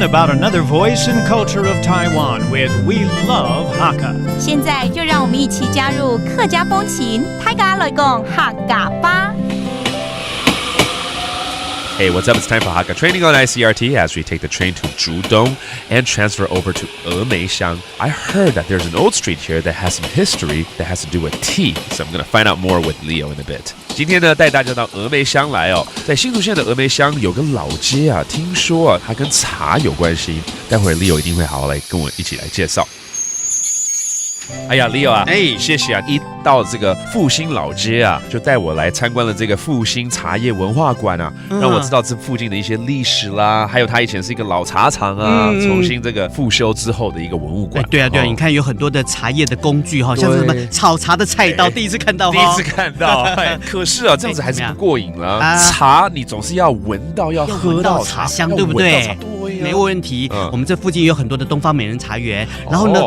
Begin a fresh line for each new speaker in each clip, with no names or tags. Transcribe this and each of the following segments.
learn about another voice and culture of Taiwan with We Love Hakka.
现在就让我们一起加入客家风情，大家来讲客家吧。
Hey, what's up? It's time for Hakka training on ICRT as we take the train to Zhudong and transfer over to Emeixiang. I heard that there's an old street here that has some history that has to do with tea, so I'm going to find out more with Leo in a bit. 今天呢，带大家到Emeixiang来哦，在新竹县的Emeixiang有个老街啊，听说啊，它跟茶有关系。待会儿 Leo 一定会好好来跟我一起来介绍。哎呀 ，Leo 啊，谢谢啊！一到这个复兴老街啊，就带我来参观了这个复兴茶叶文化馆啊，让我知道这附近的一些历史啦，还有它以前是一个老茶厂啊，重新这个复修之后的一个文物馆。
对啊，你看有很多的茶叶的工具哈，像是什么炒茶的菜刀，第一次看到。
可是啊，这样子还是不过瘾了。茶你总是要闻到，要喝到
茶香，对不对？没问题。我们这附近有很多的东方美人茶园，然后呢，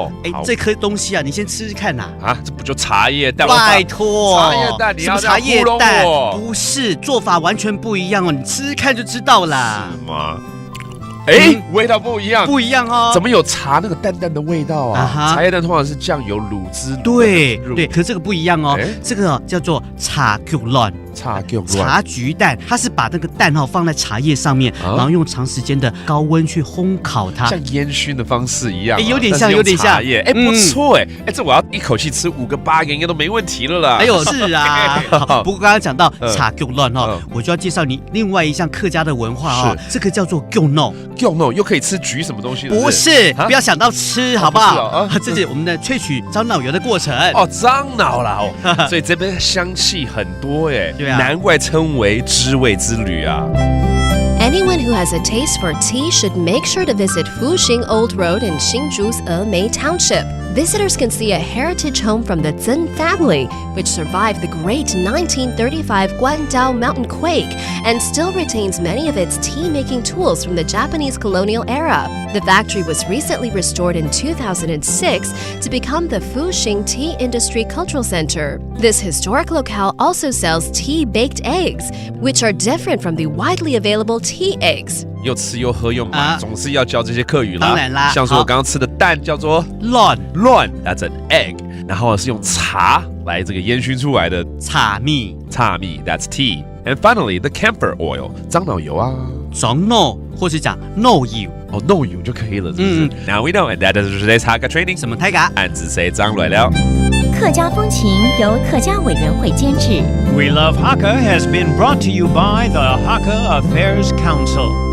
这颗东西啊，你先吃吃看呐。
啊，这不就茶叶蛋？
拜托，
茶叶蛋，你要
茶叶蛋？
不
是，做法完全不一样哦，你吃吃看就知道啦。
是吗？味道不一样，
不一样哦。
怎么有茶那个淡淡的味道啊？茶叶蛋通常是酱油、卤汁，
对，可是这个不一样哦，这个叫做茶菊卵。茶菊蛋，它是把那个蛋放在茶叶上面，然后用长时间的高温去烘烤它，
像烟熏的方式一样，
有点像。
不错这我要一口气吃5个8个应该都没问题了啦。
是啊。不过刚刚讲到茶菊卵我就要介绍你另外一项客家的文化这个叫做菊弄。
菊弄又可以吃菊什么东西？
不是，不要想到吃好不好？这是我们的萃取樟脑油的过程。
樟脑啦所以这边香气很多难怪称为知味之旅啊。
Anyone who has a taste for tea should make sure to visit Fuxing Old Road in Hsinchu's Emei Township. Visitors can see a heritage home from the Zhen family, which survived the great 1935 Guandao mountain quake and still retains many of its tea-making tools from the Japanese colonial era. The factory was recently restored in 2006 to become the Fuxing Tea Industry Cultural Center. This historic locale also sells tea-baked eggs, which are different from the widely available tea eggs.
又吃又喝又买，总是要教这些客语啦。
当然啦，
像说我刚刚吃的蛋叫做
卵
，that's an egg， 然后是用茶来这个烟熏出来的
茶蜜
，that's tea。And finally, the camphor oil， 樟脑油啊，
樟脑或是讲脑油，
脑油就可以了，是不是？Now we know, and that is today's Hakka training。
什么泰嘎？
俺只谁张来了？
客家风情由客家委员会监制。
We Love Hakka has been brought to you by the Hakka Affairs Council.